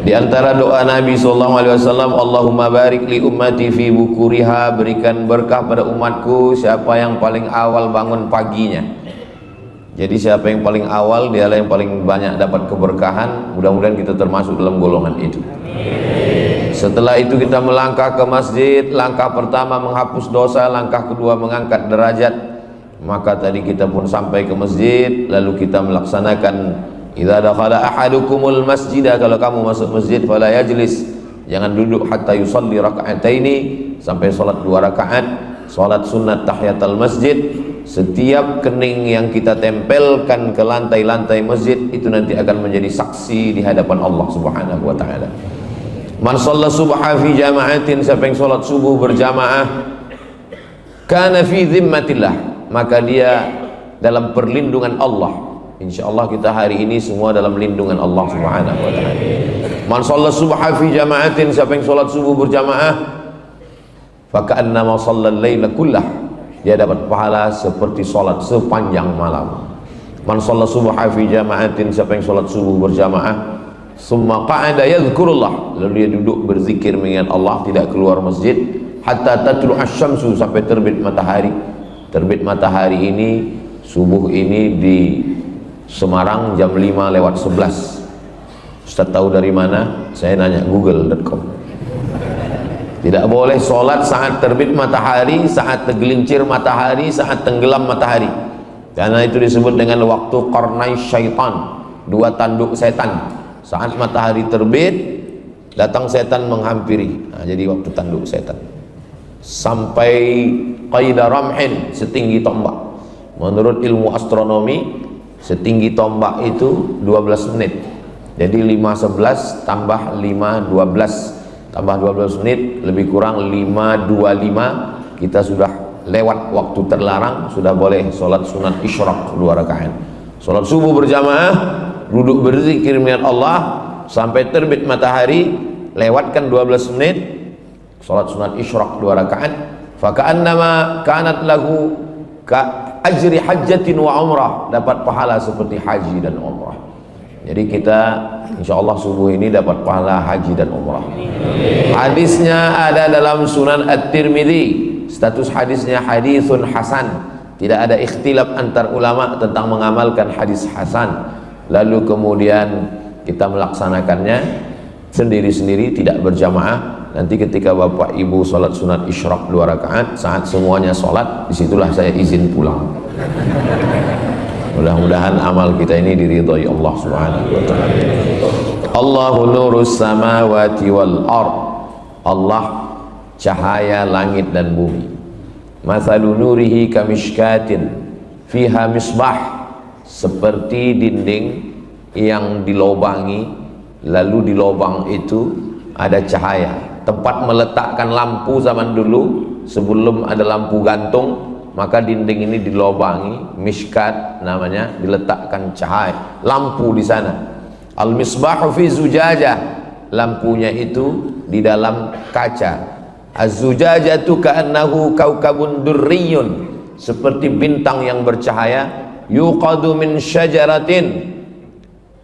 Di antara doa Nabi SAW, Allahumma barik li ummati fi bukuriha, berikan berkah pada umatku siapa yang paling awal bangun paginya. Jadi siapa yang paling awal, dialah yang paling banyak dapat keberkahan. Mudah-mudahan kita termasuk dalam golongan itu. Setelah itu kita melangkah ke masjid. Langkah pertama menghapus dosa, langkah kedua mengangkat derajat. Maka tadi kita pun sampai ke masjid, lalu kita melaksanakan idza dakhala ahadukumul masjidah, kalau kamu masuk masjid fala yajlis, jangan duduk hatta yusalli raka'ataini, sampai salat 2 rakaat, salat sunat tahiyatul masjid. Setiap kening yang kita tempelkan ke lantai-lantai masjid itu nanti akan menjadi saksi di hadapan Allah Subhanahu wa taala. Man shalla subha fi jama'atin, siapa yang salat subuh berjamaah, kana fi dhimmatillah, maka dia dalam perlindungan Allah. Insyaallah kita hari ini semua dalam lindungan Allah Subhanahu wa taala. Man shalla subha fi jama'atin, siapa yang salat subuh berjamaah, fa ka'annama shallal laila kullah, dia dapat pahala seperti salat sepanjang malam. Man shalla subha fi jama'atin, siapa yang salat subuh berjamaah, summa qa'ada yadhkurullah, lalu dia duduk berzikir mengingat Allah, tidak keluar masjid hatta tatlu asy-syamsu, sampai terbit matahari. Terbit matahari ini, subuh ini di Semarang jam 5:11. Ustaz tahu dari mana? Saya nanya google.com. Tidak boleh sholat saat terbit matahari, saat tergelincir matahari, saat tenggelam matahari, karena itu disebut dengan waktu qarnai syaitan, 2 tanduk setan. Saat matahari terbit, datang setan menghampiri, nah, jadi waktu tanduk setan. Sampai qaida ramhin, setinggi tombak. Menurut ilmu astronomi, setinggi tombak itu 12 menit. Jadi 5:11 tambah 5:12 tambah 12 menit, lebih kurang 5:25, kita sudah lewat waktu terlarang, sudah boleh sholat sunat isyraq 2 rakaat. Sholat subuh berjamaah, duduk berzikir mengingat Allah sampai terbit matahari, lewatkan 12 menit, sholat sunat isyraq 2 rakaat, fa ka'annama kanat lahu ka ajri hajjatin wa umrah, dapat pahala seperti haji dan umrah. Jadi kita insyaallah subuh ini dapat pahala haji dan umrah. Hadisnya ada dalam Sunan At-Tirmidzi, status hadisnya hadisun hasan, tidak ada ikhtilaf antar ulama tentang mengamalkan hadis hasan. Lalu kemudian kita melaksanakannya sendiri-sendiri, tidak berjamaah. Nanti ketika bapak ibu sholat sunat isyraq 2 rakaat, saat semuanya sholat, disitulah saya izin pulang. Mudah-mudahan amal kita ini diridhai Allah Subhanahu wa taala. Allahu nurus samawati wal ard, Allah cahaya langit dan bumi. Mathalu nurihi kamishkatin fiha misbah, seperti dinding yang dilobangi, lalu di lobang itu ada cahaya. Tempat meletakkan lampu zaman dulu, sebelum ada lampu gantung, maka dinding ini dilobangi, mishkat namanya, diletakkan cahaya, lampu di sana. Al-misbahu fi zujajah, lampunya itu di dalam kaca. Az-zujajatu ka'annahu kaukabun durriyun, seperti bintang yang bercahaya. Yuqadu min syajaratin,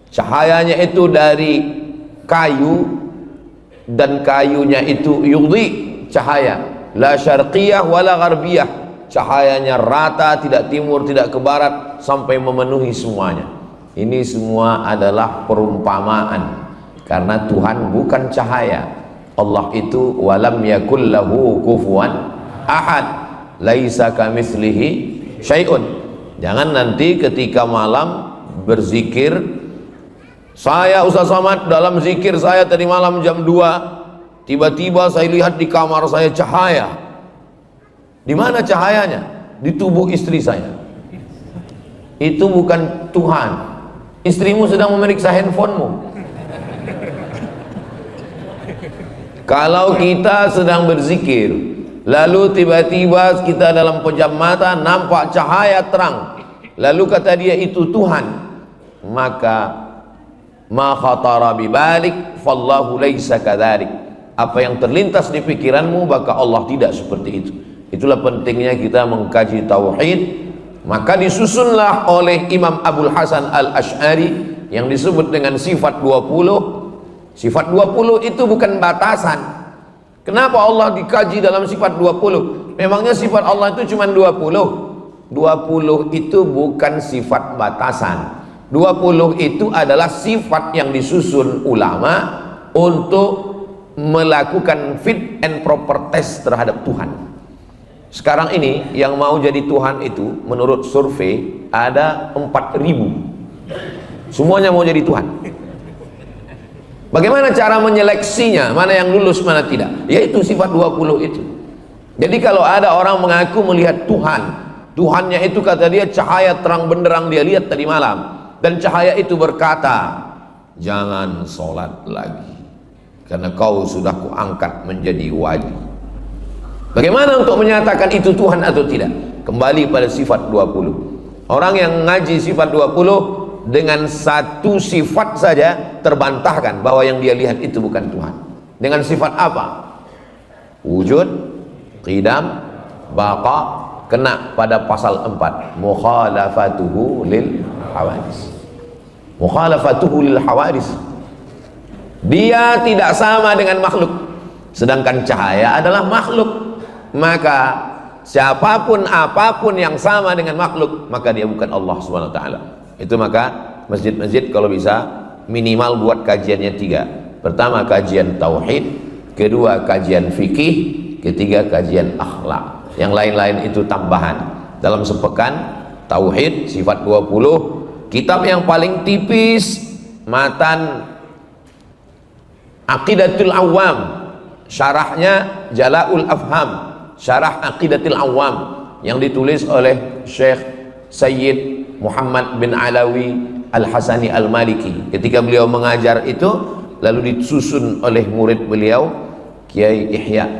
cahayanya itu dari kayu, dan kayunya itu yudhi, cahaya la syarqiyah wala gharbiyah, cahayanya rata, tidak timur tidak ke barat, sampai memenuhi semuanya. Ini semua adalah perumpamaan, karena Tuhan bukan cahaya. Allah itu walam yakul lahu kufuwan ahad, laisa kamitslihi syai'un. Jangan nanti ketika malam berzikir, saya Ustaz Somad dalam zikir saya tadi malam jam 2, tiba-tiba saya lihat di kamar saya cahaya. Di mana cahayanya? Di tubuh istri saya. Itu bukan Tuhan. Istrimu sedang memeriksa handphonemu. Kalau kita sedang berzikir, lalu tiba-tiba kita dalam pejam mata nampak cahaya terang, lalu kata dia itu Tuhan, maka ma khatara bibalik fallahu laisa kadzalik, apa yang terlintas di pikiranmu maka Allah tidak seperti itu. Itulah pentingnya kita mengkaji tauhid. Maka disusunlah oleh Imam Abul Hasan Al-Asy'ari yang disebut dengan sifat 20, Sifat 20 itu bukan batasan. Kenapa Allah dikaji dalam sifat 20? Memangnya sifat Allah itu cuma 20? 20 itu bukan sifat batasan. 20 itu adalah sifat yang disusun ulama untuk melakukan fit and proper test terhadap Tuhan. Sekarang ini yang mau jadi Tuhan itu menurut survei ada 4.000. Semuanya mau jadi Tuhan. Bagaimana cara menyeleksinya, mana yang lulus, mana tidak? Yaitu sifat 20 itu. Jadi kalau ada orang mengaku melihat Tuhan, Tuhannya itu kata dia cahaya terang benderang dia lihat tadi malam, dan cahaya itu berkata, jangan sholat lagi karena kau sudah kuangkat menjadi wali. Bagaimana untuk menyatakan itu Tuhan atau tidak? Kembali pada sifat 20. Orang yang ngaji sifat 20 dengan satu sifat saja terbantahkan bahwa yang dia lihat itu bukan Tuhan. Dengan sifat apa? Wujud, qidam, baqa, kena pada pasal 4, mukhalafatuhu lil hawadis. Mukhalafatuhu lil hawadis. Dia tidak sama dengan makhluk, sedangkan cahaya adalah makhluk. Maka siapapun apapun yang sama dengan makhluk, maka dia bukan Allah Subhanahu wa taala. Itu maka masjid-masjid kalau bisa minimal buat kajiannya 3. Pertama kajian tauhid, kedua kajian fikih, ketiga kajian akhlak. Yang lain-lain itu tambahan. Dalam sepekan tauhid sifat 20, kitab yang paling tipis matan Aqidatul Awam, syarahnya Jala'ul Afham, syarah Aqidatul Awam yang ditulis oleh Syekh Sayyid Muhammad bin Alawi Al-Hasani Al-Maliki. Ketika beliau mengajar itu lalu disusun oleh murid beliau Kiai Ihya.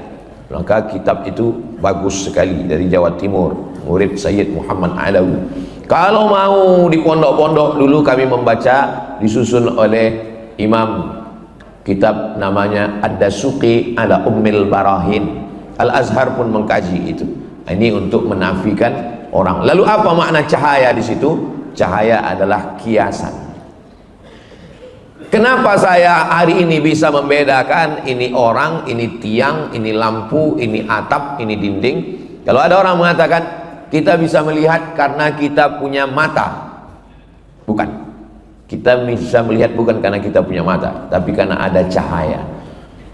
Maka kitab itu bagus sekali, dari Jawa Timur, murid Sayyid Muhammad Alawi. Kalau mau di pondok-pondok dulu kami membaca, disusun oleh Imam, kitab namanya Ad-Dasuqi ala Ummil Barahin. Al-Azhar pun mengkaji itu. Ini untuk menafikan orang. Lalu apa makna cahaya di situ? Cahaya adalah kiasan. Kenapa saya hari ini bisa membedakan ini orang, ini tiang, ini lampu, ini atap, ini dinding? Kalau ada orang mengatakan kita bisa melihat karena kita punya mata, bukan. Kita bisa melihat bukan karena kita punya mata, tapi karena ada cahaya.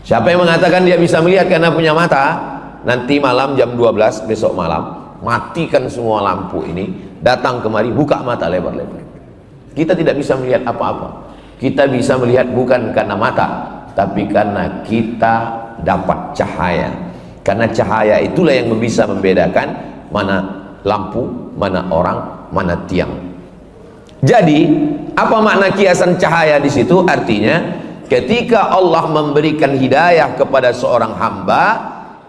Siapa yang mengatakan dia bisa melihat karena punya mata? Nanti malam jam 12 besok malam, matikan semua lampu ini, datang kemari, buka mata lebar-lebar. Kita tidak bisa melihat apa-apa. Kita bisa melihat bukan karena mata, tapi karena kita dapat cahaya. Karena cahaya itulah yang bisa membedakan mana lampu, mana orang, mana tiang. Jadi apa makna kiasan cahaya di situ? Artinya ketika Allah memberikan hidayah kepada seorang hamba,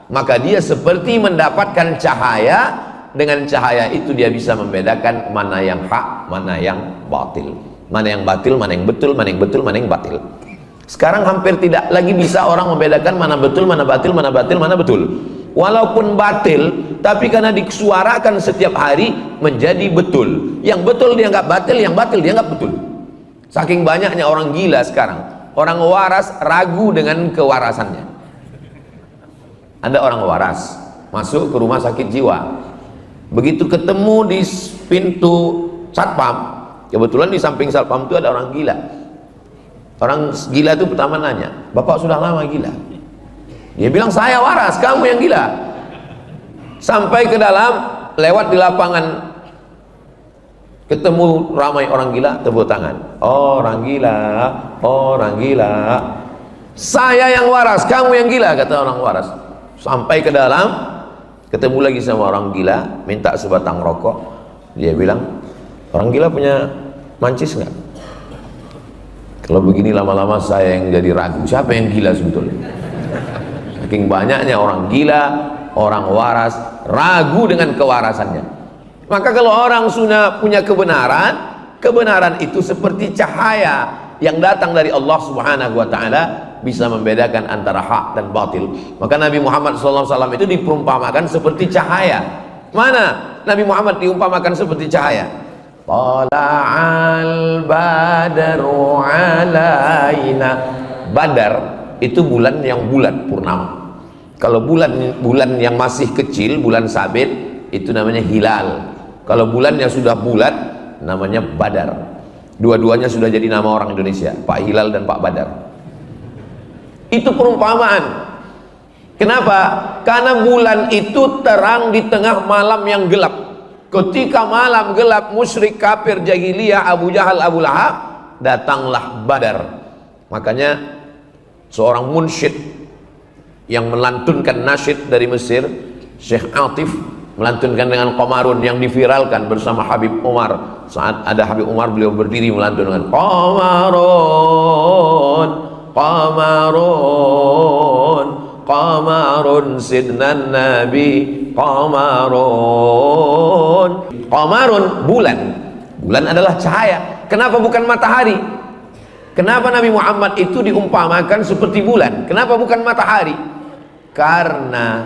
maka dia seperti mendapatkan cahaya. Dengan cahaya itu dia bisa membedakan mana yang hak, mana yang batil, mana yang batil, mana yang betul, mana yang betul, mana yang batil. Sekarang hampir tidak lagi bisa orang membedakan mana betul, mana batil, mana batil, mana betul. Walaupun batil, tapi karena disuarakan setiap hari menjadi betul. Yang betul dia nggak batil, yang batil dia nggak betul. Saking banyaknya orang gila sekarang, orang waras ragu dengan kewarasannya. Ada orang waras masuk ke rumah sakit jiwa, begitu ketemu di pintu satpam, kebetulan di samping satpam itu ada orang gila. Orang gila itu pertama nanya, "Bapak sudah lama gila?" Dia bilang, "Saya waras, kamu yang gila." Sampai ke dalam, lewat di lapangan, ketemu ramai orang gila, tepuk tangan. Orang gila, orang gila. "Saya yang waras, kamu yang gila," kata orang waras. Sampai ke dalam, ketemu lagi sama orang gila, minta sebatang rokok. Dia bilang, "Orang gila punya mancis nggak?" Kalau begini lama-lama saya yang jadi ragu, siapa yang gila sebetulnya? Saking banyaknya orang gila, orang waras, ragu dengan kewarasannya. Maka kalau orang sudah punya kebenaran, kebenaran itu seperti cahaya yang datang dari Allah Subhanahu wa taala, bisa membedakan antara hak dan batil. Maka Nabi Muhammad SAW itu diperumpamakan seperti cahaya. Mana Nabi Muhammad diumpamakan seperti cahaya? Tala'al badru alaina Badar itu bulan yang bulat purnama. Kalau bulan yang masih kecil, bulan sabit, itu namanya hilal. Kalau bulan yang sudah bulat namanya Badar. Dua-duanya sudah jadi nama orang Indonesia, Pak Hilal dan Pak Badar. Itu perumpamaan. Kenapa? Karena bulan itu terang di tengah malam yang gelap. Ketika malam gelap, musyrik, kafir, jahiliyah, Abu Jahal, Abu Lahab, datanglah Badar. Makanya seorang munsyid yang melantunkan nasyid dari Mesir, Syekh Atif, melantunkan dengan Qamarun yang diviralkan bersama Habib Umar. Saat ada Habib Umar, beliau berdiri melantunkan Qamarun, Qamarun, Qamarun sidnan Nabi, Qamarun. Qamarun bulan. Bulan adalah cahaya. Kenapa bukan matahari? Kenapa Nabi Muhammad itu diumpamakan seperti bulan? Kenapa bukan matahari? Karena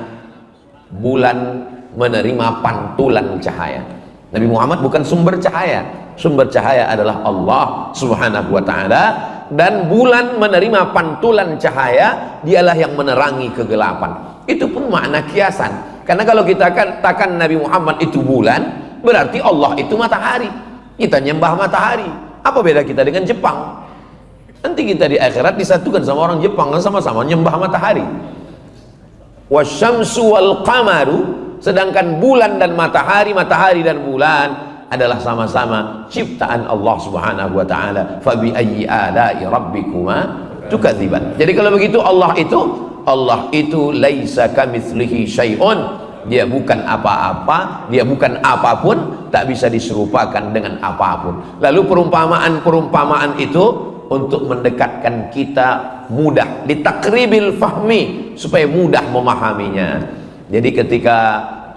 bulan menerima pantulan cahaya. Nabi Muhammad bukan sumber cahaya. Sumber cahaya adalah Allah Subhanahu wa ta'ala, dan bulan menerima pantulan cahaya, dialah yang menerangi kegelapan. Itu pun makna kiasan. Karena kalau kita katakan Nabi Muhammad itu bulan, berarti Allah itu matahari. Kita nyembah matahari. Apa beda kita dengan Jepang? Nanti kita di akhirat disatukan sama orang Jepang, kan sama-sama nyembah matahari. Wasyamsu wal qamaru, sedangkan bulan dan matahari, matahari dan bulan adalah sama-sama ciptaan Allah Subhanahu wa ta'ala. Fabi ayyi ala'i rabbikuma tukadziban. Jadi kalau begitu Allah itu laisa kamitslihi syai'un. Dia bukan apa-apa, dia bukan apapun, tak bisa diserupakan dengan apapun. Lalu perumpamaan-perumpamaan itu untuk mendekatkan kita mudah, litakribil fahmi, supaya mudah memahaminya. Jadi ketika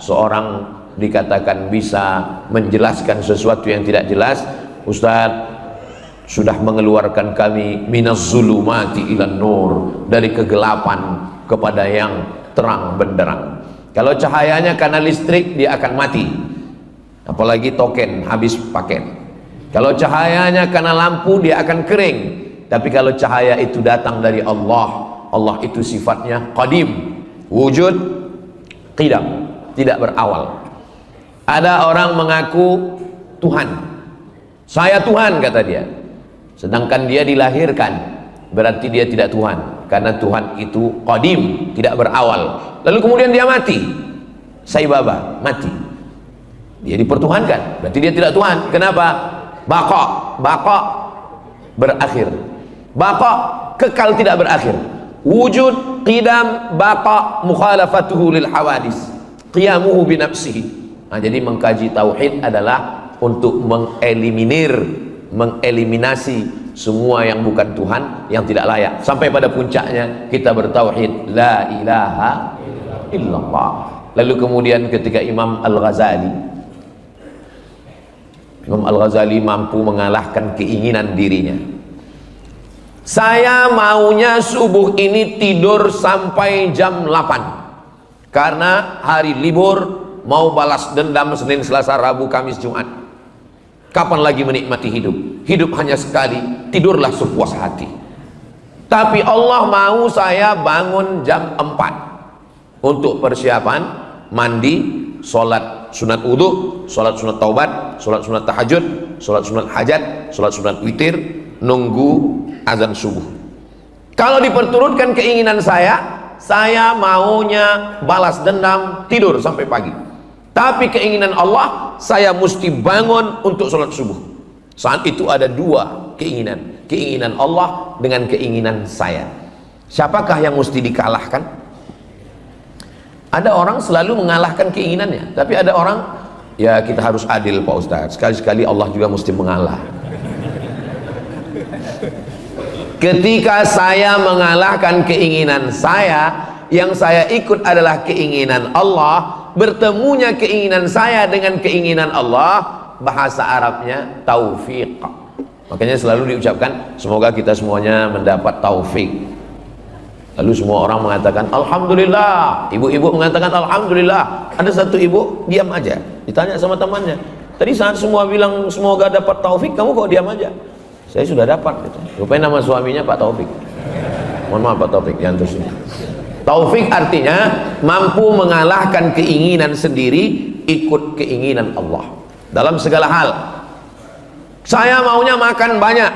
seorang dikatakan bisa menjelaskan sesuatu yang tidak jelas, Ustadz sudah mengeluarkan kami minaz zulumati ilan nur, dari kegelapan kepada yang terang benderang. Kalau cahayanya karena listrik, dia akan mati, apalagi token habis paket. Kalau cahayanya karena lampu, dia akan kering. Tapi kalau cahaya itu datang dari Allah, Allah itu sifatnya qadim, wujud, qidam, tidak berawal. Ada orang mengaku Tuhan, saya Tuhan kata dia, sedangkan dia dilahirkan, berarti dia tidak Tuhan, karena Tuhan itu qadim, tidak berawal. Lalu kemudian dia mati, Sai Baba mati, dia dipertuhankan, berarti dia tidak Tuhan. Kenapa? Baqa, baqa berakhir, baqa kekal, tidak berakhir. Wujud, qidam, baqa, mukhalafatuhu lil hawadis, qiyamuhu binafsihi. Nah, jadi mengkaji tauhid adalah untuk mengeliminasi semua yang bukan Tuhan, yang tidak layak, sampai pada puncaknya kita bertauhid la ilaha illallah. Lalu kemudian ketika Imam Al-Ghazali mampu mengalahkan keinginan dirinya, saya maunya subuh ini tidur sampai jam 8 karena hari libur, mau balas dendam Senin, Selasa, Rabu, Kamis, Jumat. Kapan lagi menikmati hidup? Hidup hanya sekali, tidurlah sepuas hati. Tapi Allah mau saya bangun jam 4 untuk persiapan mandi, sholat sunat wudhu, sholat sunat taubat, sholat sunat tahajud, sholat sunat hajat, sholat sunat witir, nunggu azan subuh. Kalau diperturutkan keinginan saya maunya balas dendam, tidur sampai pagi. Tapi keinginan Allah, saya mesti bangun untuk sholat subuh. Saat itu ada dua keinginan, keinginan Allah dengan keinginan saya. Siapakah yang mesti dikalahkan? Ada orang selalu mengalahkan keinginannya, tapi ada orang, ya kita harus adil Pak Ustadz, sekali-sekali Allah juga mesti mengalah. Ketika saya mengalahkan keinginan saya, yang saya ikut adalah keinginan Allah, bertemunya keinginan saya dengan keinginan Allah, bahasa Arabnya taufiq. Makanya selalu diucapkan semoga kita semuanya mendapat taufik. Lalu semua orang mengatakan alhamdulillah, ibu-ibu mengatakan alhamdulillah. Ada satu ibu diam aja, ditanya sama temannya, tadi saat semua bilang semoga dapat taufik, kamu kok diam aja? Saya sudah dapat gitu. Rupanya nama suaminya Pak Taufik. Mohon maaf Pak Taufik, yang terus. Taufik artinya mampu mengalahkan keinginan sendiri, ikut keinginan Allah dalam segala hal. Saya maunya makan banyak,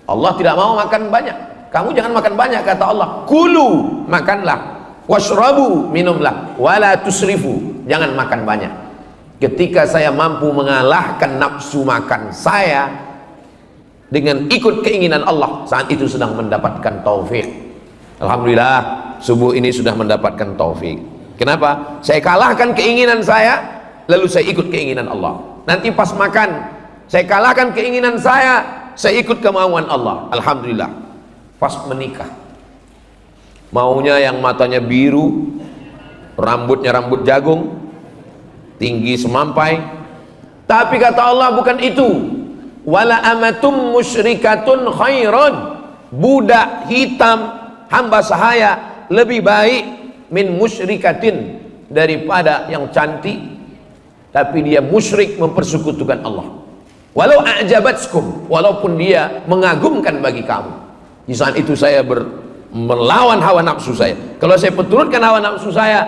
Allah tidak mau makan banyak. Kamu jangan makan banyak, kata Allah. Kulu, makanlah. Washrabu, minumlah. Wala tusrifu, jangan makan banyak. Ketika saya mampu mengalahkan nafsu makan saya dengan ikut keinginan Allah, saat itu sedang mendapatkan taufik. Alhamdulillah, subuh ini sudah mendapatkan taufik. Kenapa? Saya kalahkan keinginan saya, lalu saya ikut keinginan Allah. Nanti pas makan, saya kalahkan keinginan saya ikut kemauan Allah. Alhamdulillah. Pas menikah, maunya yang matanya biru, rambutnya rambut jagung, tinggi semampai. Tapi kata Allah bukan itu. Wala amatum musyrikatun khairan, budak hitam hamba sahaya lebih baik min musyrikatin, daripada yang cantik tapi dia musyrik, mempersekutukan Allah. Walau a'jabatskum, walaupun dia mengagumkan bagi kamu. Di saat itu saya melawan hawa nafsu saya. Kalau saya turutkan hawa nafsu saya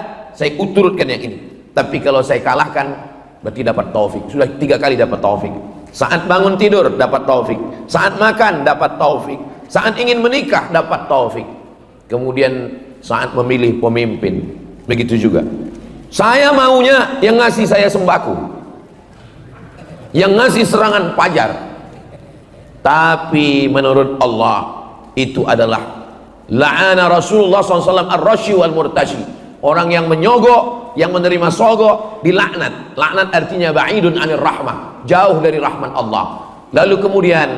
turutkan yang ini. Tapi kalau saya kalahkan, berarti dapat taufik. Sudah 3 kali dapat taufik. Saat bangun tidur dapat taufik, saat makan dapat taufik, saat ingin menikah dapat taufik. Kemudian saat memilih pemimpin, begitu juga. Saya maunya yang ngasih saya sembako, yang ngasih serangan pajar. Tapi menurut Allah itu adalah la'ana Rasulullah SAW ar-rashi wal murtashi. Orang yang menyogok, yang menerima sogok, dilaknat. Laknat artinya ba'idun anir rahmah, jauh dari rahmat Allah. Lalu kemudian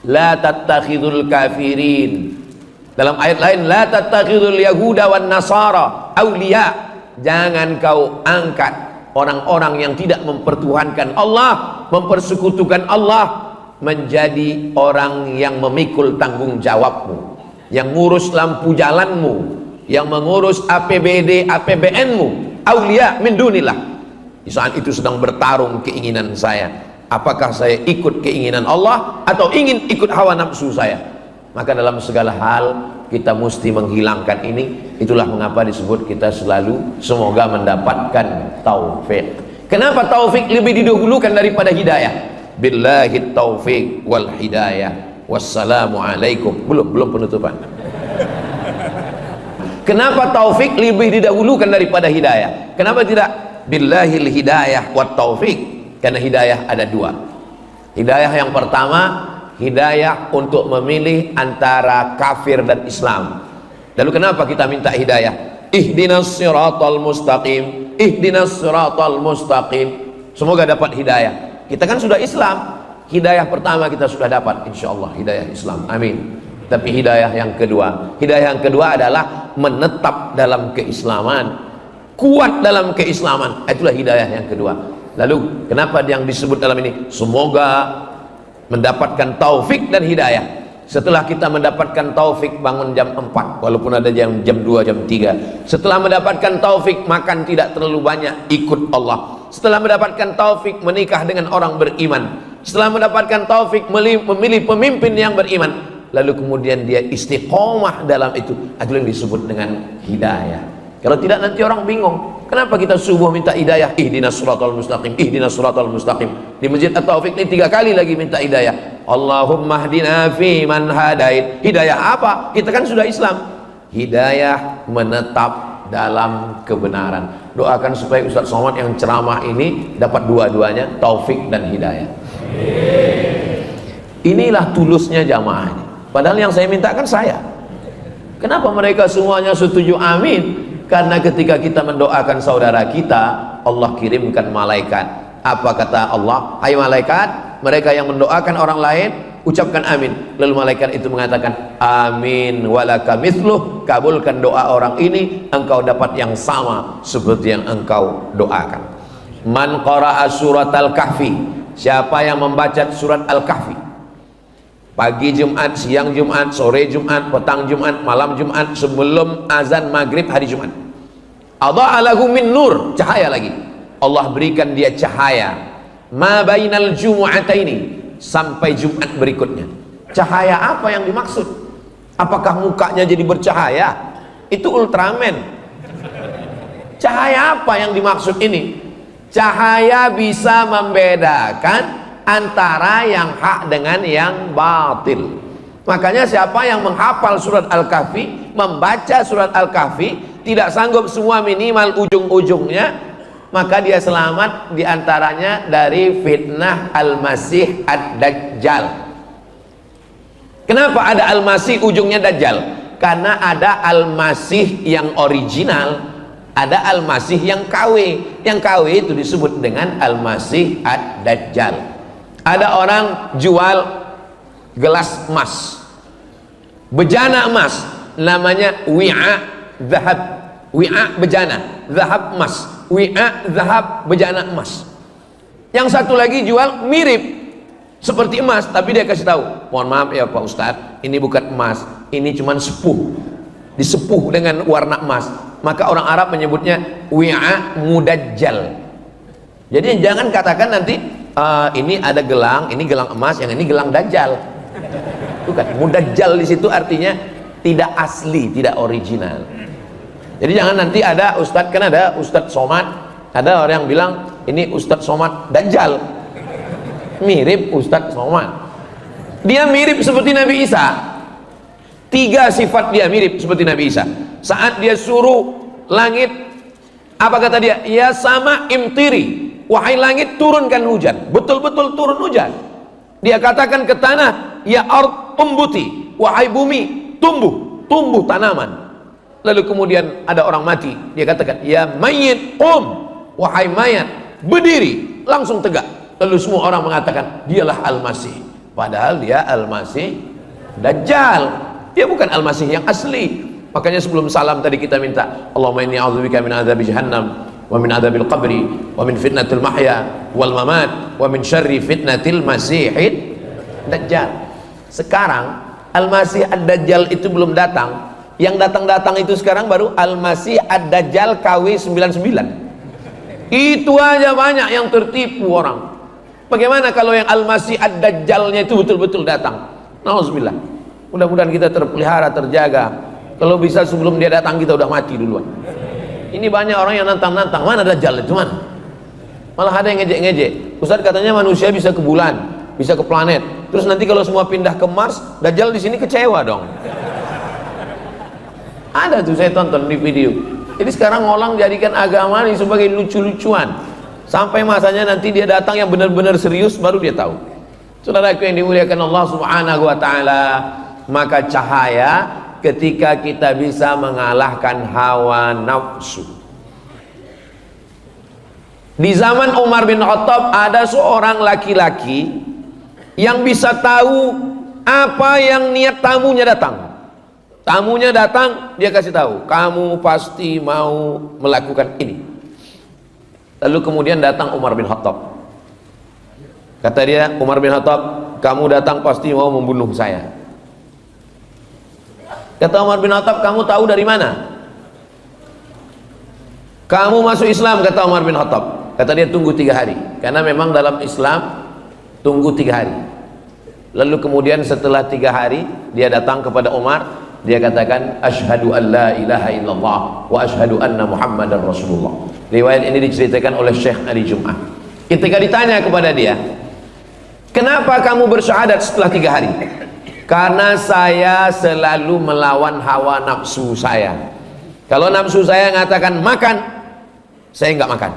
la tattakhidul kafirin, dalam ayat lain la tattakhidul yahuda wan nasara awliya, jangan kau angkat orang-orang yang tidak mempertuhankan Allah, mempersekutukan Allah, menjadi orang yang memikul tanggung jawabmu, yang ngurus lampu jalanmu, yang mengurus APBD APBN-mu. Aulia min dunillah. Di saat itu sedang bertarung keinginan saya, apakah saya ikut keinginan Allah atau ingin ikut hawa nafsu saya. Maka dalam segala hal kita mesti menghilangkan ini. Itulah mengapa disebut kita selalu semoga mendapatkan taufik. Kenapa taufik lebih didahulukan daripada hidayah? Billahi taufik wal hidayah. Wassalamualaikum. Belum penutupan. Kenapa taufik lebih didahulukan daripada hidayah? Kenapa tidak billahil hidayah wat taufik? Karena hidayah ada 2. Hidayah yang pertama, hidayah untuk memilih antara kafir dan Islam. Lalu kenapa kita minta hidayah? Ihdinas siratal mustaqim, ihdinas siratal mustaqim. Semoga dapat hidayah. Kita kan sudah Islam. Hidayah pertama kita sudah dapat, insyaallah hidayah Islam. Amin. Tapi hidayah yang kedua adalah menetap dalam keislaman, kuat dalam keislaman. Itulah hidayah yang kedua. Lalu kenapa yang disebut dalam ini semoga mendapatkan taufik dan hidayah? Setelah kita mendapatkan taufik bangun jam 4, walaupun ada jam 2, jam 3. Setelah mendapatkan taufik makan tidak terlalu banyak, ikut Allah. Setelah mendapatkan taufik menikah dengan orang beriman. Setelah mendapatkan taufik memilih pemimpin yang beriman. Lalu kemudian dia istiqomah dalam itu. Itu yang disebut dengan hidayah. Kalau tidak nanti orang bingung. Kenapa kita subuh minta hidayah? Ihdinas siratal mustaqim, ihdinas siratal mustaqim. Di Masjid At-Taufik ini 3 kali lagi minta hidayah. Allahumma hdina fi man hadait. Hidayah apa? Kita kan sudah Islam. Hidayah menetap dalam kebenaran. Doakan supaya Ustaz Somad yang ceramah ini dapat dua-duanya, taufik dan hidayah. Inilah tulusnya jamaah ini. Padahal yang saya minta kan saya. Kenapa mereka semuanya setuju amin? Karena ketika kita mendoakan saudara kita, Allah kirimkan malaikat. Apa kata Allah? Hai malaikat, mereka yang mendoakan orang lain, ucapkan amin. Lalu malaikat itu mengatakan amin walaka mithluh, kabulkan doa orang ini, engkau dapat yang sama seperti yang engkau doakan. Man qara'a surat al-kahfi, siapa yang membaca surat al-kahfi, pagi Jumat, siang Jumat, sore Jumat, petang Jumat, malam Jumat, sebelum azan maghrib hari Jumat, adha'a lahu min nur, cahaya lagi, Allah berikan dia cahaya, ma bainal jumu'ataini, sampai Jumat berikutnya. Cahaya apa yang dimaksud? Apakah mukanya jadi bercahaya? Itu Ultraman. Cahaya apa yang dimaksud ini? Cahaya bisa membedakan antara yang hak dengan yang batil. Makanya siapa yang menghafal surat Al-Kahfi, membaca surat Al-Kahfi, tidak sanggup semua minimal ujung-ujungnya, maka dia selamat diantaranya dari fitnah Al-Masih Ad-Dajjal. Kenapa ada Al-Masih ujungnya Dajjal? Karena ada Al-Masih yang original, ada Al-Masih yang KW. Yang KW itu disebut dengan Al-Masih Ad-Dajjal. Ada orang jual gelas emas, bejana emas, namanya wi'a zahab, wi'a bejana, zahab emas, wi'a zahab bejana emas. Yang satu lagi jual mirip seperti emas, tapi dia kasih tahu, mohon maaf ya Pak Ustadz, ini bukan emas, ini cuman sepuh, disepuh dengan warna emas. Maka orang Arab menyebutnya wi'a mudajjal. Jadi jangan katakan nanti ini ada gelang, ini gelang emas, yang ini gelang dajjal. Bukan, mudajjal di situ artinya tidak asli, tidak original. Jadi jangan nanti ada ustadz, kan ada Ustadz Somad, ada orang yang bilang ini Ustadz Somad Dajjal, mirip Ustadz Somad. Dia mirip seperti Nabi Isa. 3 sifat dia mirip seperti Nabi Isa. Saat dia suruh langit, apa kata dia? Ya sama imtiri, wahai langit turunkan hujan. Betul-betul turun hujan. Dia katakan ke tanah, ya ard umbuti, wahai bumi tumbuh tanaman. Lalu kemudian ada orang mati, dia katakan, ya mayit wahai mayat berdiri, langsung tegak. Lalu semua orang mengatakan dialah Al-Masih, padahal dia Al-Masih Dajjal, dia bukan Al-Masih yang asli. Makanya sebelum salam tadi kita minta, Allahumma inni a'udzubika min adzabi jahannam wa min adzabil qabri wa min fitnatil mahya wal mamat wa min syarri fitnatil masihid dajjal. Sekarang Al-Masih Ad-Dajjal itu belum datang. Yang datang-datang itu sekarang baru Al-Masih Ad-Dajjal KW 99. Itu aja banyak yang tertipu orang. Bagaimana kalau yang Al-Masih Ad-Dajjalnya itu betul-betul datang? Nauzubillah. Mudah-mudahan kita terpelihara, terjaga. Kalau bisa sebelum dia datang kita udah mati duluan. Ini banyak orang yang nantang-nantang, mana Dajjal itu mana? Malah ada yang ngejek-ngejek. Ustaz katanya manusia bisa ke bulan, bisa ke planet. Terus nanti kalau semua pindah ke Mars, Dajjal di sini kecewa dong. Ada tuh saya tonton di video. Jadi sekarang orang jadikan agama ini sebagai lucu-lucuan. Sampai masanya nanti dia datang yang benar-benar serius baru dia tahu. Saudaraku yang dimuliakan Allah Subhanahu wa taala, maka cahaya ketika kita bisa mengalahkan hawa nafsu. Di zaman Umar bin Khattab ada seorang laki-laki yang bisa tahu apa yang niat tamunya datang. Tamunya datang, dia kasih tahu, kamu pasti mau melakukan ini. Lalu kemudian datang Umar bin Khattab. Kata dia, Umar bin Khattab, kamu datang pasti mau membunuh saya. Kata Umar bin Khattab, kamu tahu dari mana? Kamu masuk Islam, kata Umar bin Khattab. Kata dia, tunggu 3 hari. Karena memang dalam Islam tunggu 3 hari. Lalu kemudian setelah 3 hari dia datang kepada Umar, dia katakan, asyhadu an la ilaha illallah wa asyhadu anna Muhammadar Rasulullah. Riwayat ini diceritakan oleh Syekh Ali Jum'ah. Ketika ditanya kepada dia, kenapa kamu bersyahadat setelah 3 hari? Karena saya selalu melawan hawa nafsu saya. Kalau nafsu saya mengatakan makan, saya enggak makan.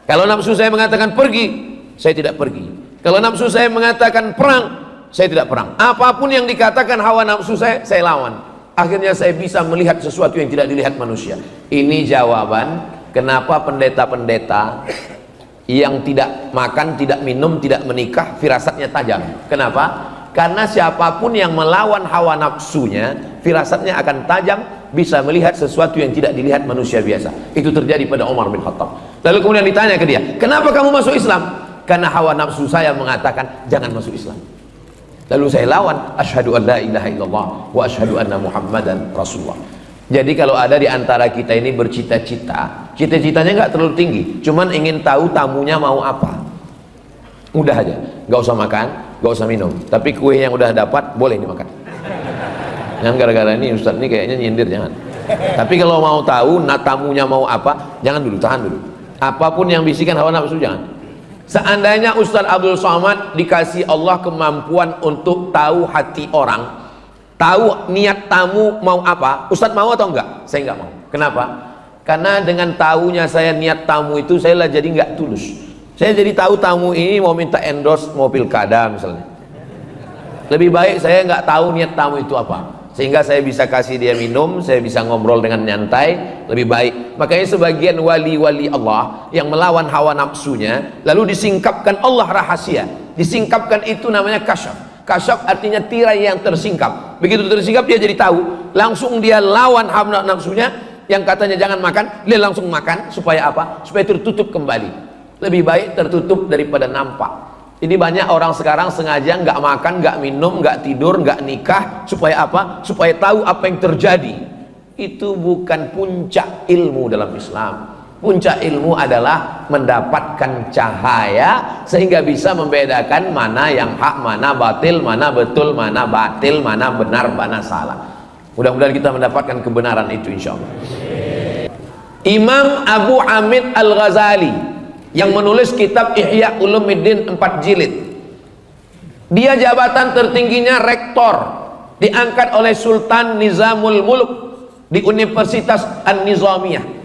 Kalau nafsu saya mengatakan pergi, saya tidak pergi. Kalau nafsu saya mengatakan perang, saya tidak perang. Apapun yang dikatakan hawa nafsu saya lawan. Akhirnya saya bisa melihat sesuatu yang tidak dilihat manusia. Ini jawaban kenapa pendeta-pendeta yang tidak makan, tidak minum, tidak menikah, firasatnya tajam. Kenapa? Karena siapapun yang melawan hawa nafsunya, firasatnya akan tajam, bisa melihat sesuatu yang tidak dilihat manusia biasa. Itu terjadi pada Umar bin Khattab. Lalu kemudian ditanya ke dia, kenapa kamu masuk Islam? Karena hawa nafsu saya mengatakan jangan masuk Islam. Lalu saya lawan, asyhadu an la ilaha illallah wa asyhadu anna Muhammadan Rasulullah. Jadi kalau ada di antara kita ini bercita-cita, cita-citanya nggak terlalu tinggi, cuman ingin tahu tamunya mau apa. Udah aja, nggak usah makan, nggak usah minum, tapi kue yang udah dapat boleh dimakan. Jangan gara-gara ini Ustaz ini kayaknya nyindir, jangan. Tapi kalau mau tahu tamunya mau apa, jangan dulu, tahan dulu. Apapun yang bisikan hawa nafsu jangan. Seandainya Ustaz Abdul Somad dikasih Allah kemampuan untuk tahu hati orang, tahu niat tamu mau apa, Ustaz mau atau enggak? Saya enggak mau. Kenapa? Karena dengan tahunya saya niat tamu itu, saya lah jadi enggak tulus. Saya jadi tahu tamu ini mau minta endorse mobil kada misalnya. Lebih baik saya enggak tahu niat tamu itu apa, sehingga saya bisa kasih dia minum, saya bisa ngobrol dengan nyantai, lebih baik. Makanya sebagian wali-wali Allah yang melawan hawa nafsunya, lalu disingkapkan Allah rahasia, disingkapkan itu namanya kasyaf. Kasyaf artinya tirai yang tersingkap. Begitu tersingkap dia jadi tahu, langsung dia lawan hawa nafsunya yang katanya jangan makan, dia langsung makan. Supaya apa? Supaya tertutup kembali. Lebih baik tertutup daripada nampak. Ini banyak orang sekarang sengaja nggak makan, nggak minum, nggak tidur, nggak nikah. Supaya apa? Supaya tahu apa yang terjadi. Itu bukan puncak ilmu dalam Islam. Puncak ilmu adalah mendapatkan cahaya sehingga bisa membedakan mana yang hak, mana batil, mana betul, mana batil, mana benar, mana salah. Mudah-mudahan kita mendapatkan kebenaran itu insya Allah. Imam Abu Hamid Al-Ghazali yang menulis kitab Ihya Ulumuddin 4 jilid, dia jabatan tertingginya rektor, diangkat oleh Sultan Nizamul Mulk di Universitas An-Nizamiyah.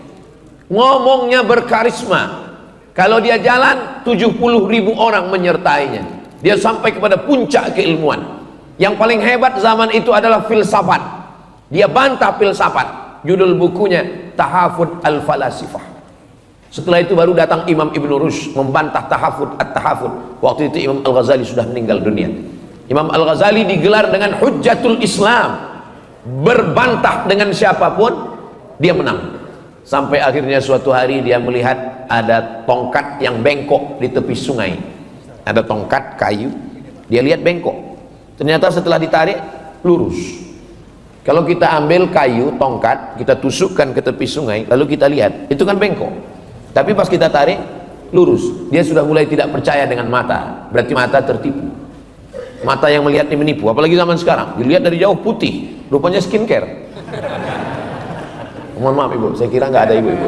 Ngomongnya berkarisma, kalau dia jalan 70.000 orang menyertainya. Dia sampai kepada puncak keilmuan. Yang paling hebat zaman itu adalah filsafat. Dia bantah filsafat. Judul bukunya Tahafud Al-Falasifah. Setelah itu baru datang Imam Ibn Rushd membantah tahafud at-tahafud. Waktu itu Imam Al-Ghazali sudah meninggal dunia. Imam Al-Ghazali digelar dengan Hujjatul Islam, berbantah dengan siapapun dia menang. Sampai akhirnya suatu hari dia melihat ada tongkat yang bengkok di tepi sungai. Ada tongkat kayu, dia lihat bengkok. Ternyata setelah ditarik lurus. Kalau kita ambil kayu tongkat, kita tusukkan ke tepi sungai, lalu kita lihat itu kan bengkok. Tapi pas kita tarik lurus, dia sudah mulai tidak percaya dengan mata. Berarti mata tertipu. Mata yang melihat ini menipu. Apalagi zaman sekarang, dilihat dari jauh putih, rupanya skincare. Mohon maaf ibu, saya kira nggak ada ibu-ibu.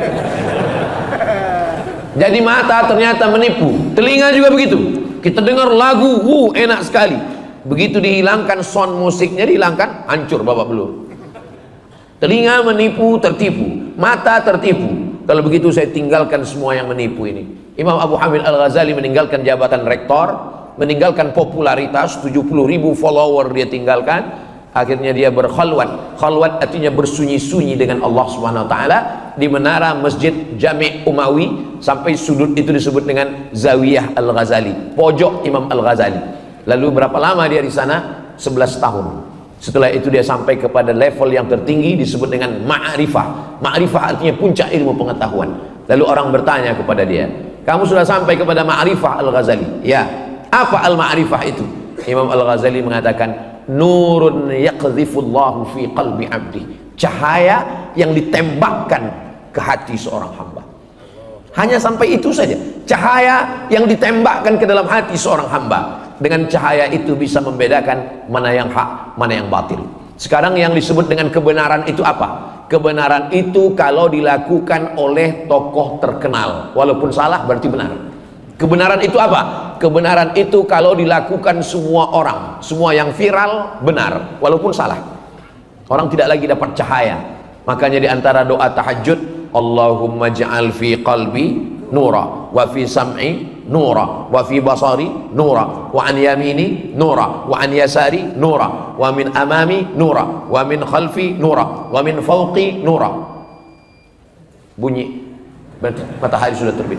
Jadi mata ternyata menipu. Telinga juga begitu. Kita dengar lagu, enak sekali. Begitu dihilangkan sound musiknya, dihilangkan, hancur babak belur. Telinga menipu, tertipu. Mata tertipu. Kalau begitu saya tinggalkan semua yang menipu ini. Imam Abu Hamid Al-Ghazali meninggalkan jabatan rektor, meninggalkan popularitas, 70.000 follower dia tinggalkan. Akhirnya dia berkhalwat. Khalwat artinya bersunyi-sunyi dengan Allah Subhanahu wa taala di menara Masjid Jami' Umawi, sampai sudut itu disebut dengan Zawiyah Al-Ghazali, pojok Imam Al-Ghazali. Lalu berapa lama dia di sana? 11 tahun. Setelah itu dia sampai kepada level yang tertinggi disebut dengan ma'rifah. Ma'rifah artinya puncak ilmu pengetahuan. Lalu orang bertanya kepada dia, kamu sudah sampai kepada ma'rifah Al-Ghazali? Ya. Apa al-ma'rifah itu? Imam Al-Ghazali mengatakan, nurun yaqdhifullahu fi qalbi abdi. Cahaya yang ditembakkan ke hati seorang hamba. Hanya sampai itu saja. Cahaya yang ditembakkan ke dalam hati seorang hamba. Dengan cahaya itu bisa membedakan mana yang hak, mana yang batil. Sekarang yang disebut dengan kebenaran itu apa? Kebenaran itu kalau dilakukan oleh tokoh terkenal, walaupun salah berarti benar. Kebenaran itu apa? Kebenaran itu kalau dilakukan semua orang, semua yang viral benar, walaupun salah. Orang tidak lagi dapat cahaya. Makanya di antara doa tahajud, Allahumma ja'al fi qalbi nura, wa fi sam'i nura, wa fi basari nura, wa an yamini nura, wa an yasari nura, wa min amami nura, wa min khalfi nura, wa min fawqi nura. Bunyi, matahari sudah terbit.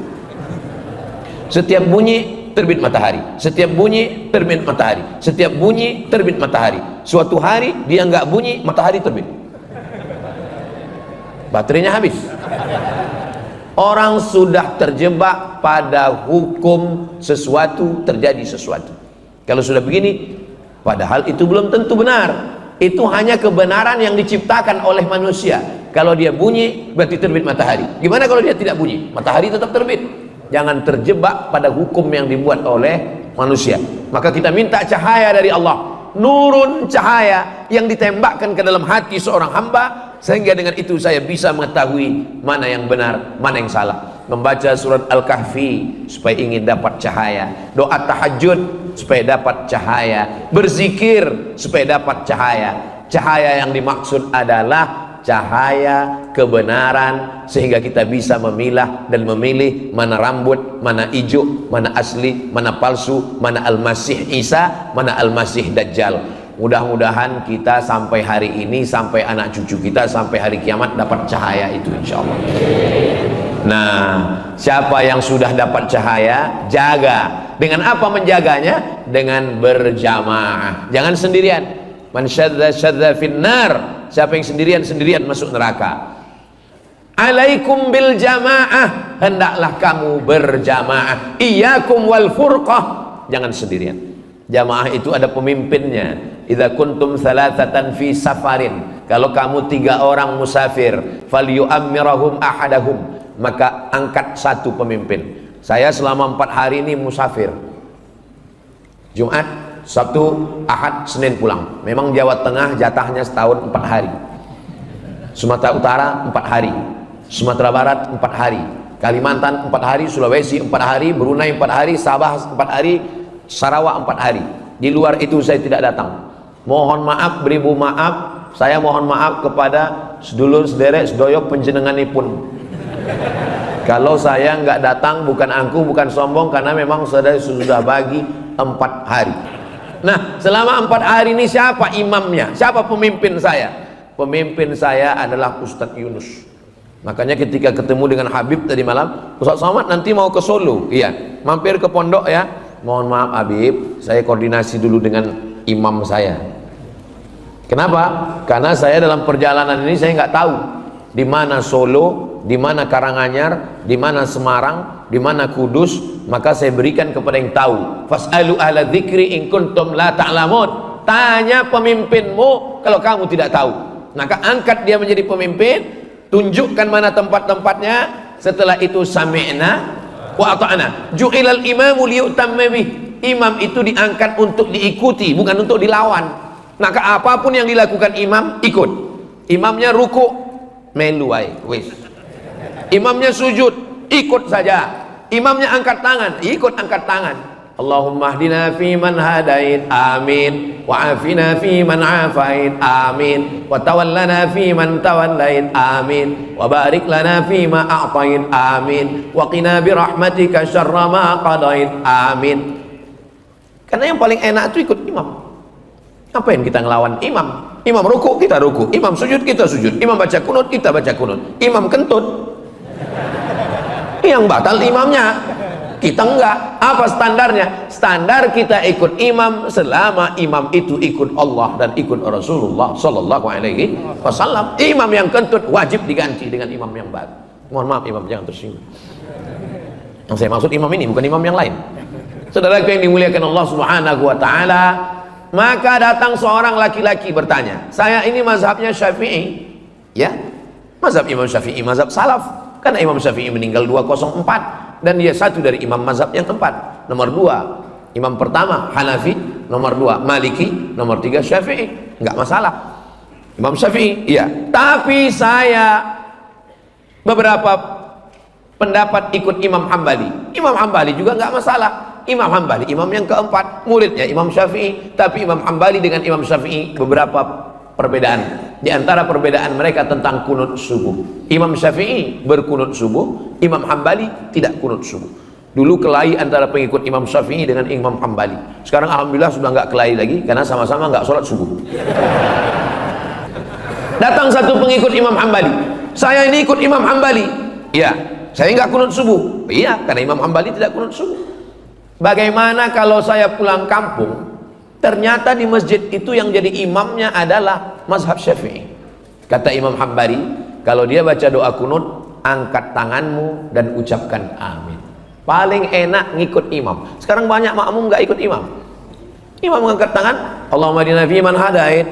Setiap bunyi terbit matahari, setiap bunyi terbit matahari, setiap bunyi terbit matahari. Suatu hari dia nggak bunyi, matahari terbit, baterainya habis. Orang sudah terjebak pada hukum sesuatu terjadi sesuatu. Kalau sudah begini, padahal itu belum tentu benar. Itu hanya kebenaran yang diciptakan oleh manusia. Kalau dia bunyi berarti terbit matahari. Gimana kalau dia tidak bunyi? Matahari tetap terbit. Jangan terjebak pada hukum yang dibuat oleh manusia. Maka kita minta cahaya dari Allah. nurun, cahaya yang ditembakkan ke dalam hati seorang hamba, sehingga dengan itu saya bisa mengetahui mana yang benar, mana yang salah. Membaca surat Al-Kahfi supaya ingin dapat cahaya, doa tahajud supaya dapat cahaya, berzikir supaya dapat cahaya. Cahaya yang dimaksud adalah cahaya kebenaran, sehingga kita bisa memilah dan memilih mana rambut, mana hijau, mana asli, mana palsu, mana Al-Masih Isa, mana Al-Masih Dajjal. Mudah-mudahan kita sampai hari ini, sampai anak cucu kita, sampai hari kiamat dapat cahaya itu, insya Allah. Nah, siapa yang sudah dapat cahaya, jaga. Dengan apa menjaganya? Dengan berjamaah, jangan sendirian. Man syadza finnar, siapa yang sendirian masuk neraka. Alaikum bil jamaah, hendaklah kamu berjamaah. Iyyakum wal furqah, jangan sendirian. Jamaah itu ada pemimpinnya. Idza kuntum thalathatan fi safarin, kalau kamu 3 orang musafir, falyu'ammirahum ahadahum, maka angkat satu pemimpin. Saya selama 4 hari ini musafir, Jumat, Sabtu, Ahad, Senin pulang. Memang Jawa Tengah jatahnya setahun 4 hari, Sumatera Utara 4 hari, Sumatera Barat 4 hari, Kalimantan 4 hari, Sulawesi 4 hari, Brunei 4 hari, Sabah 4 hari, Sarawak 4 hari. Di luar itu saya tidak datang. Mohon maaf, beribu maaf. Saya mohon maaf kepada sedulur sederek sedoyok penjenenganipun. Kalau saya nggak datang, bukan angku, bukan sombong, karena memang saya sudah bagi 4 hari. Nah, selama 4 hari ini siapa imamnya? Siapa pemimpin saya? Pemimpin saya adalah Ustadz Yunus. Makanya ketika ketemu dengan Habib tadi malam, Ustadz Somad nanti mau ke Solo, iya, mampir ke pondok ya. Mohon maaf Habib, saya koordinasi dulu dengan imam saya. Kenapa? Karena saya dalam perjalanan ini saya nggak tahu di mana Solo, di mana Karanganyar, di mana Semarang, di mana Kudus. Maka saya berikan kepada yang tahu. Fas'alu ahla dzikri in kuntum la ta'lamun. Tanya pemimpinmu kalau kamu tidak tahu. Maka angkat dia menjadi pemimpin, tunjukkan mana tempat-tempatnya. Setelah itu sami'na wa ata'na. Ju'ilal imamu liyutamma bih. Imam itu diangkat untuk diikuti, bukan untuk dilawan. Maka apapun yang dilakukan imam, ikut. Imamnya ruku, melu wae, wis. Imamnya sujud, ikut saja. Imamnya angkat tangan, ikut angkat tangan. Allahumma hdina fi man hadait, amin. Wa afina fi man afait, amin. Wa tawallana fi man tawallait, amin. Wa barik lana fi ma a'tait, amin. Wa qina bi rahmatika syarra ma qadait, amin. Karena yang paling enak itu ikut imam. Ngapain kita ngelawan imam? Imam ruku, kita ruku. Imam sujud, kita sujud. Imam baca kunut, kita baca kunut. Imam kentut, yang batal imamnya, kita enggak. Apa standarnya? Standar kita ikut imam selama imam itu ikut Allah dan ikut Rasulullah Sallallahu Alaihi Wasallam. Imam yang kentut wajib diganti dengan imam yang baru. Mohon maaf imam, jangan tersinggung. Yang saya maksud imam ini bukan imam yang lain. Saudaraku yang dimuliakan Allah Subhanahu Wa Taala, maka datang seorang laki-laki bertanya, saya ini mazhabnya Syafi'i, ya, mazhab Imam Syafi'i, mazhab salaf. Karena Imam Syafi'i meninggal 204 dan dia satu dari imam mazhab yang keempat. Nomor 2 imam pertama Hanafi, nomor 2 Maliki, nomor 3 Syafi'i. Enggak masalah Imam Syafi'i, iya. Tapi saya beberapa pendapat ikut Imam Hambali. Imam Hambali juga enggak masalah. Imam Hambali imam yang keempat, muridnya Imam Syafi'i. Tapi Imam Hambali dengan Imam Syafi'i beberapa perbedaan. Di antara perbedaan mereka tentang kunut subuh. Imam Syafi'i berkunut subuh, Imam Hambali tidak kunut subuh. Dulu kelahi antara pengikut Imam Syafi'i dengan Imam Hambali. Sekarang alhamdulillah sudah nggak kelahi lagi karena sama-sama nggak sholat subuh. Datang satu pengikut Imam Hambali, saya ini ikut Imam Hambali. Iya, saya nggak kunut subuh. Iya, karena Imam Hambali tidak kunut subuh. Bagaimana kalau saya pulang kampung, ternyata di masjid itu yang jadi imamnya adalah mazhab Syafi'i. Kata Imam Hambali, kalau dia baca doa kunut, angkat tanganmu dan ucapkan amin. Paling enak ngikut imam. Sekarang banyak makmum nggak ikut imam. Imam mengangkat tangan, Allahumma hdina fi man hadait.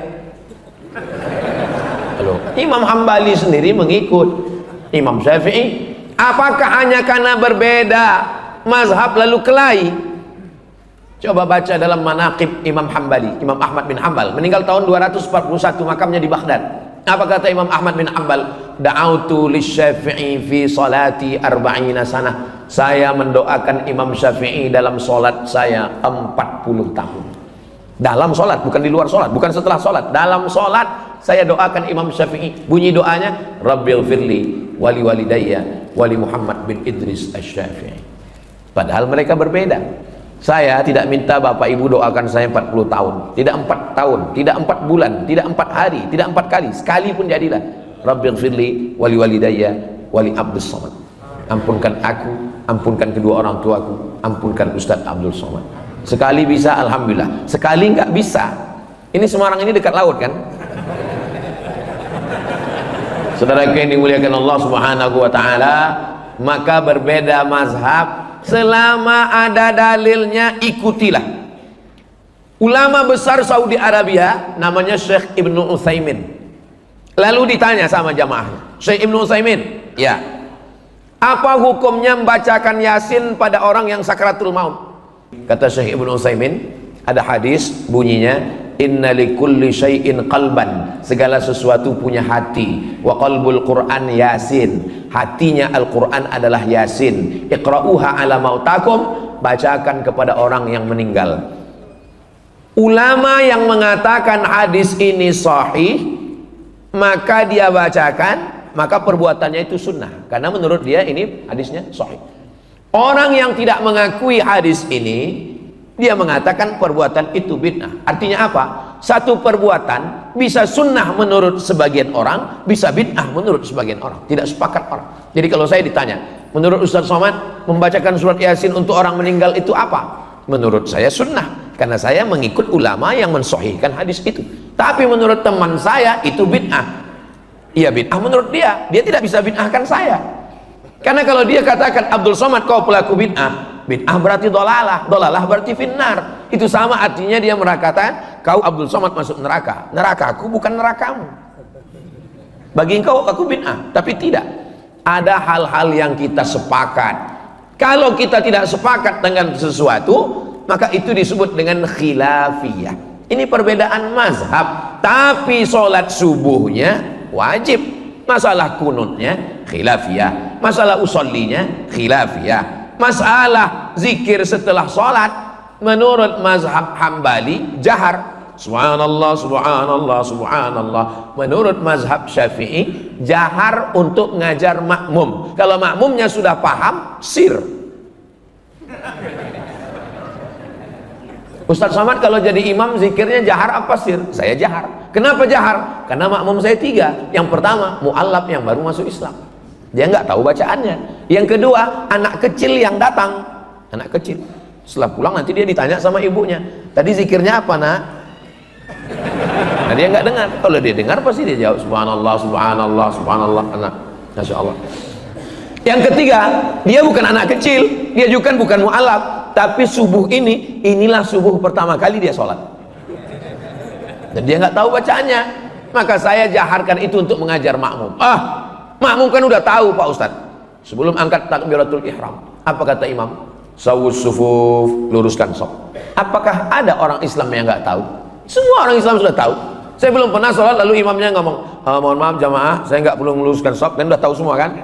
Halo. Imam Hambali sendiri mengikut Imam Syafi'i. Apakah hanya karena berbeda mazhab lalu kelahi? Coba baca dalam Manaqib Imam Hambali, Imam Ahmad bin Hanbal, meninggal tahun 241, makamnya di Baghdad. Apa kata Imam Ahmad bin Hanbal? Da'autu lisyafi'i fi salati arba'ina sanah. Saya mendoakan Imam Syafi'i dalam solat saya 40 tahun. Dalam solat, bukan di luar solat, bukan setelah solat. Dalam solat saya doakan Imam Syafi'i. Bunyi doanya, Rabbil firli wali walidayya wali Muhammad bin Idris Asy-Syafi'i. Padahal mereka berbeda. Saya tidak minta bapak ibu doakan saya 40 tahun, tidak 4 tahun, tidak 4 bulan, tidak 4 hari, tidak 4 kali, sekali pun jadilah. Rabbil firli wali walidayya wali Abdus Somad. Ampunkan aku, ampunkan kedua orang tuaku, ampunkan Ustadz Abdul Somad. Sekali bisa, alhamdulillah. Sekali nggak bisa. Ini Semarang ini dekat laut kan? Saudara yang dimuliakan Allah Subhanahu wa taala, maka berbeda mazhab, selama ada dalilnya ikutilah. Ulama besar Saudi Arabia namanya Syekh Ibnu Utsaimin. Lalu ditanya sama jamaahnya, Syekh Ibnu Utsaimin, ya, apa hukumnya membacakan Yasin pada orang yang sakratul maut? Kata Syekh Ibnu Utsaimin, ada hadis bunyinya, inna likulli syai'in qalban, segala sesuatu punya hati, wa qalbul Qur'an Yasin, hatinya Al-Quran adalah Yasin. Iqra'uha ala mautakum, bacakan kepada orang yang meninggal. Ulama yang mengatakan hadis ini sahih, maka dia bacakan, maka perbuatannya itu sunnah, karena menurut dia ini hadisnya sahih. Orang yang tidak mengakui hadis ini, dia mengatakan perbuatan itu bid'ah. Artinya apa? Satu perbuatan bisa sunnah menurut sebagian orang, bisa bid'ah menurut sebagian orang. Tidak sepakat orang. Jadi kalau saya ditanya, menurut Ustaz Somad, membacakan surat Yasin untuk orang meninggal itu apa? Menurut saya sunnah, karena saya mengikut ulama yang mensahihkan hadis itu. Tapi menurut teman saya itu bid'ah. Iya bid'ah menurut dia. Dia tidak bisa bid'ahkan saya. Karena kalau dia katakan Abdul Somad kau pelaku bid'ah, bid'ah berarti dolalah, dolalah berarti finnar. Itu sama artinya dia mengatakan kau Abdul Somad masuk neraka, nerakaku bukan nerakamu. Bagi engkau aku bid'ah, tapi tidak. Ada hal-hal yang kita sepakat. Kalau kita tidak sepakat dengan sesuatu, maka itu disebut dengan khilafiyah. Ini perbedaan mazhab. Tapi sholat subuhnya wajib. Masalah kunutnya khilafiyah, masalah usollinya khilafiyah, masalah zikir setelah sholat menurut mazhab Hambali jahar, subhanallah subhanallah subhanallah. Menurut mazhab Syafi'i jahar untuk ngajar makmum. Kalau makmumnya sudah paham, sir. Ustaz Somad kalau jadi imam zikirnya jahar apa sir? Saya jahar. Kenapa jahar? Karena makmum saya 3. Yang pertama mu'allaf yang baru masuk Islam, dia nggak tahu bacaannya. Yang kedua anak kecil yang datang, anak kecil. Setelah pulang nanti dia ditanya sama ibunya, tadi zikirnya apa nak? Nah dia nggak dengar. Kalau dia dengar pasti dia jawab subhanallah subhanallah subhanallah. Anak, masya Allah. Yang ketiga, dia bukan anak kecil, dia juga bukan mu'alaf, tapi subuh inilah subuh pertama kali dia sholat, dan dia nggak tahu bacaannya. Maka saya jaharkan itu untuk mengajar makmum. Makmum kan udah tahu Pak Ustadz, sebelum angkat takbiratul ihram apa kata imam? Sawus sufuf, luruskan saf. Apakah ada orang Islam yang nggak tahu? Semua orang Islam sudah tahu. Saya belum pernah sholat lalu imamnya ngomong, mohon maaf jamaah, saya nggak perlu meluruskan saf, kan udah tahu semua kan?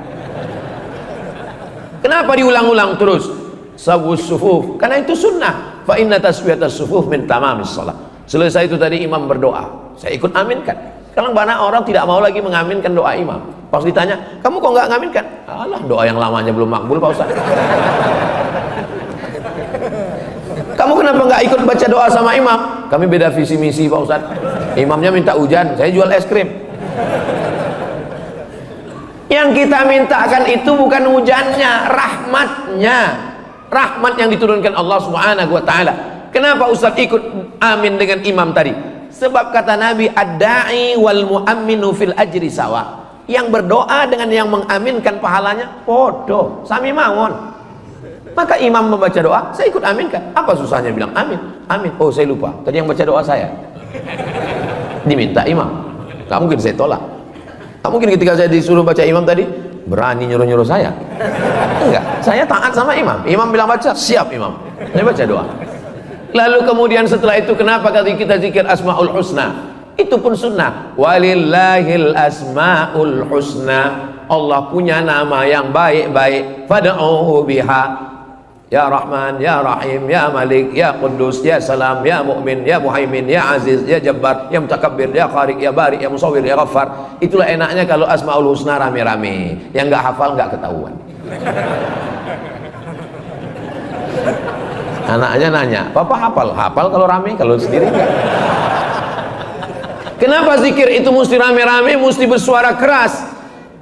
Kenapa diulang-ulang terus? Sawus sufuf, karena itu sunnah. Fa inna taswiyatas sufuf min tamamis shalah. Selesai itu tadi imam berdoa, saya ikut aminkan. Sekarang banyak orang tidak mau lagi mengaminkan doa imam. Pas ditanya, kamu kok nggak ngaminkan? Alah, doa yang lamanya belum makbul Pak Ustaz. Kamu kenapa nggak ikut baca doa sama imam? Kami beda visi misi Pak Ustaz. Imamnya minta hujan, saya jual es krim. Yang kita mintakan itu bukan hujannya, rahmatnya. Rahmat yang diturunkan Allah Subhanahu wa taala. Kenapa Ustaz ikut amin dengan imam tadi? Sebab kata Nabi, ad-da'i wal mu'amminu fil ajri sawa. Yang berdoa dengan yang mengaminkan pahalanya podo, sami mawon. Maka imam membaca doa, saya ikut aminkan. Apa susahnya bilang amin? Amin. Oh, saya lupa. Tadi yang baca doa saya. Diminta imam. Gak mungkin saya tolak. Gak mungkin ketika saya disuruh baca imam tadi berani nyuruh-nyuruh saya. Enggak, saya taat sama imam. Imam bilang baca, siap imam. Saya baca doa. Lalu kemudian setelah itu kenapa kita zikir Asmaul Husna? Itu pun sunnah. Walillahil asmaul husna. Allah punya nama yang baik-baik. Fad'uhu biha. Ya Rahman, Ya Rahim, Ya Malik, Ya Quddus, Ya Salam, Ya Mu'min, Ya Muhaimin, Ya Aziz, Ya Jabbar, Ya Mutakabbir, Ya Khaliq, Ya Bari, Ya Musawwir, Ya Ghaffar. Itulah enaknya kalau Asmaul Husna rame-rame. Yang nggak hafal nggak ketahuan. Anaknya nanya, Papa hafal? Hafal kalau rame, kalau sendiri enggak. Kenapa zikir itu mesti rame-rame, mesti bersuara keras?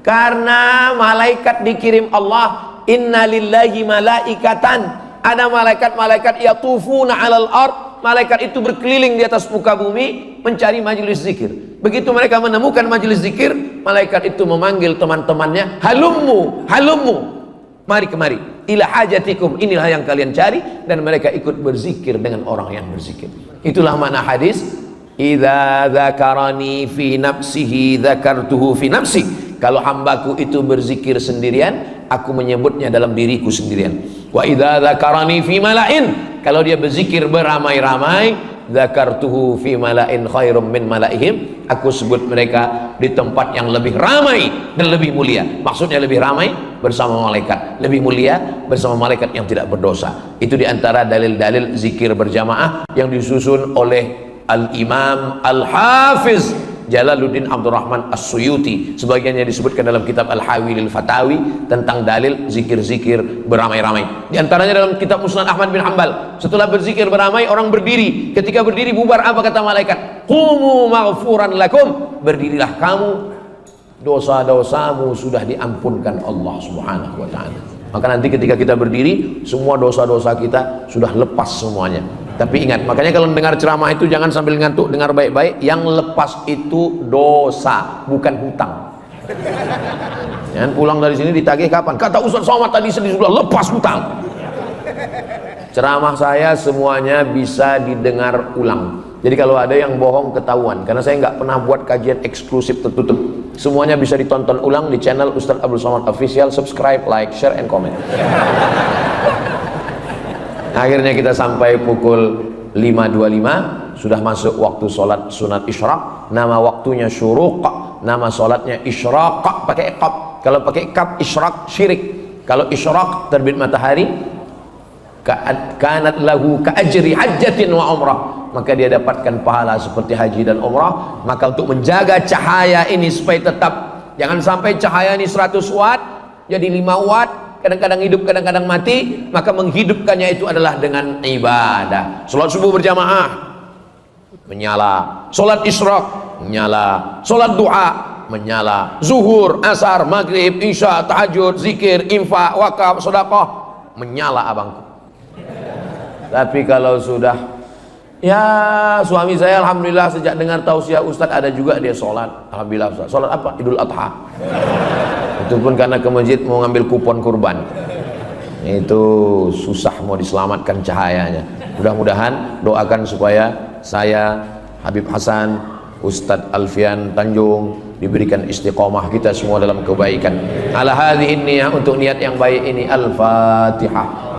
Karena malaikat dikirim Allah. Inna lillahi malaikatan. Ada malaikat-malaikat yatufuna 'alal ard. Malaikat itu berkeliling di atas muka bumi mencari majelis zikir. Begitu mereka menemukan majelis zikir, malaikat itu memanggil teman-temannya, halummu, halummu, mari kemari, ila hajatikum, inilah yang kalian cari. Dan mereka ikut berzikir dengan orang yang berzikir. Itulah makna hadis, idza dzakarani fi nafsihi dzakartuhu fi nafsi. Kalau hambaku itu berzikir sendirian, aku menyebutnya dalam diriku sendirian. Wa idza dzakarani fi mala'in, kalau dia berzikir beramai-ramai, dzakartuhu fi mala'in khairum min mala'ihim, aku sebut mereka di tempat yang lebih ramai dan lebih mulia. Maksudnya lebih ramai bersama malaikat, lebih mulia bersama malaikat yang tidak berdosa. Itu diantara dalil-dalil zikir berjamaah yang disusun oleh Al-Imam Al-Hafiz Jalaluddin Abdurrahman As-Suyuti. Sebagiannya disebutkan dalam kitab Al-Hawi lil Fatawi tentang dalil zikir-zikir beramai-ramai. Di antaranya dalam kitab Musnad Ahmad bin Hanbal, setelah berzikir beramai orang berdiri. Ketika berdiri bubar, apa kata malaikat? Qumu maghfuran lakum, berdirilah kamu, dosa-dosamu sudah diampunkan Allah Subhanahu wa taala. Maka nanti ketika kita berdiri, semua dosa-dosa kita sudah lepas semuanya. Tapi ingat, makanya kalau dengar ceramah itu jangan sambil ngantuk, dengar baik-baik. Yang lepas itu dosa, bukan hutang. Jangan pulang dari sini ditagih kapan? Kata Ustaz Somad tadi sudah lepas hutang. Ceramah saya semuanya bisa didengar ulang. Jadi kalau ada yang bohong ketahuan, karena saya nggak pernah buat kajian eksklusif tertutup. Semuanya bisa ditonton ulang di channel Ustaz Abdul Somad Official. Subscribe, like, share, and comment. Akhirnya kita sampai pukul 5.25, sudah masuk waktu sholat sunat isyraq. Nama waktunya syuruq, nama sholatnya isyraq pakai iqab. Kalau pakai iqab isyraq syirik. Kalau isyraq terbit matahari, kanat lahu ka'ajri hajjatin wa umrah, maka dia dapatkan pahala seperti haji dan umrah. Maka untuk menjaga cahaya ini supaya tetap, jangan sampai cahaya ini 100 watt jadi 5 watt, kadang-kadang hidup, kadang-kadang mati. Maka menghidupkannya itu adalah dengan ibadah. Sholat subuh berjamaah menyala, sholat isyraq menyala, sholat duha menyala, zuhur, asar, maghrib, isya, tahajud, zikir, infak, wakaf, sedekah menyala abangku. Tapi kalau sudah, ya suami saya alhamdulillah sejak dengar tausiah Ustadz ada juga dia sholat, alhamdulillah Ustadz. Sholat apa? Idul Adha. Itu pun karena ke masjid mau ngambil kupon kurban. Itu susah mau diselamatkan cahayanya. Mudah-mudahan doakan supaya saya, Habib Hasan, Ustadz Alfian Tanjung diberikan istiqomah, kita semua dalam kebaikan. Ala hadhihi niyyah, untuk niat yang baik ini. Al-Fatihah.